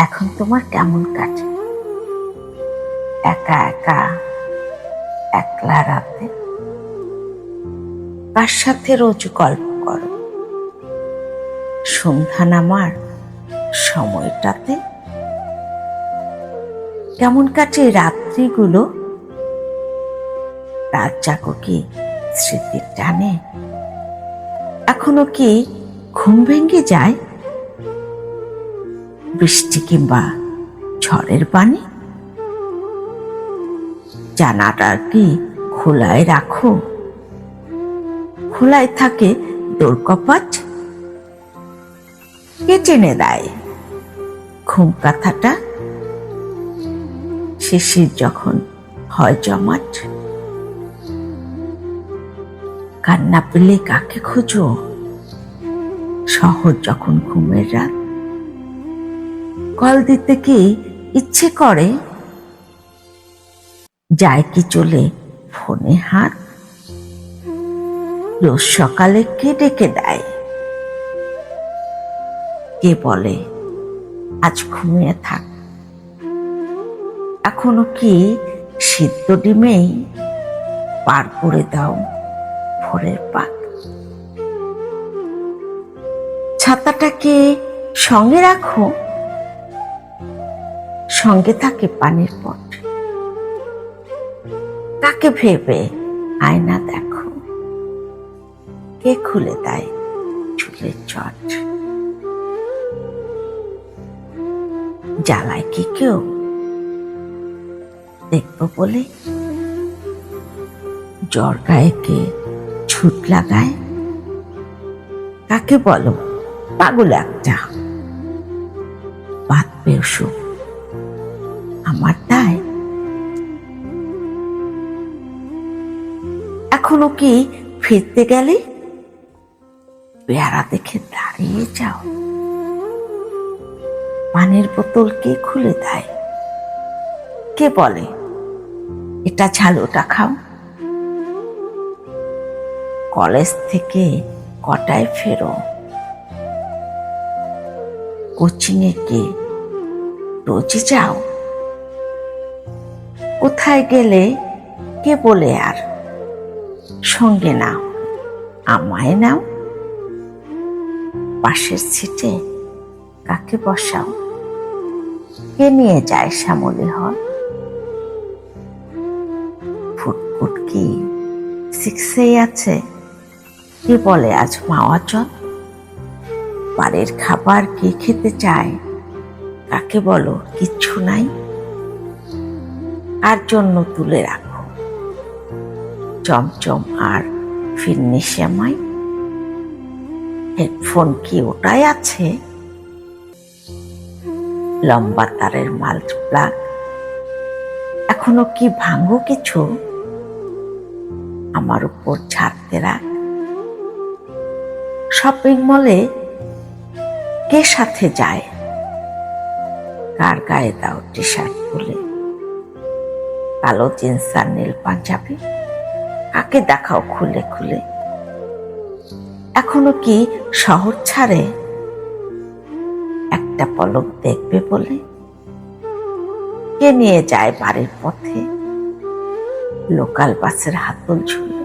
এখন তোমার কেমন কাটে? একা একা, একলা রাতে কার সাথে রোজ গল্প করো? সন্ধ্যা নামার সময়টাতে কেমন কাটে রাত্রিগুলো? রাত জাগো কি স্মৃতির টানে? এখনো কি ঘুম ভেঙে যায়? বৃষ্টি কিংবা ঝড়ের পানি জানাটা কি খোলায় রাখো? খোলায় থাকে দোরকপাট? কে টেনে দেয় ঘুম কাঁথাটা শিশির যখন হয় জমাট? কান্না পেলে কাকে খোঁজো শহর যখন ঘুমের রাত? কল দিতে কি ইচ্ছে করে? যায় কি চলে ফোনে হাত? রোজ সকালে কে ডেকে দেয়? কে বলে আজ ঘুমিয়ে থাক? এখনো কি সিদ্ধ ডিমেই পার করে দাও ভোরের পাক? ছাতাটাকে সঙ্গে রাখো? সঙ্গে থাকে পানির পট? কাকে ভেবে আয়না দেখো? কে খুলে দেয় চুলের চট? জ্বালায় কি কেউ দেখবো বলে? জ্বর গায়ে কে ছুট লাগায়? কাকে বলো পাগল একটা? বাঁধবে অসুখ আমার দায়? এখনো কি ফিরতে গেলে পেয়ারা দেখে দাঁড়িয়ে যাও? পানির বোতল কে খুলে দেয়? কে বলে এটা ঝাল ওটা খাও? কলেজ থেকে কটায় ফেরো? কোচিংয়ে কে রোজই যাও? কোথায় গেলে কে বলে আর সঙ্গে নাও আমায় নাও? পাশের সিটে কাকে বসাও? কে নিয়ে যায় শ্যামলী হল? ফুটফুট কি সিক্সেই আছে? কে বলে আজ মাওয়া চল? বাড়ির খাবার কে খেতে চায়? কাকে বলো কিচ্ছু নাই? কার জন্য তুলে রাখো চমচম আর ফিরনি সেমাই? হেডফোন কি ওটাই আছে? লম্বা তারের মাল্ট প্লাগ এখনো কি ভাঙো কিছু? আমার উপর ঝাড়তে রাখ। শপিং মলে কে সাথে যায়? কার গায়ে দাও টি শার্ট খুলে? কালো জিন্স আর নীল পাঞ্জাবি কাকে দেখাও খুলে খুলে? এখনো কি শহর ছাড়ে একটা পলক দেখবে বলে? কে নিয়ে যায় বাড়ির পথে লোকাল বাসের হাতল ঝুলে?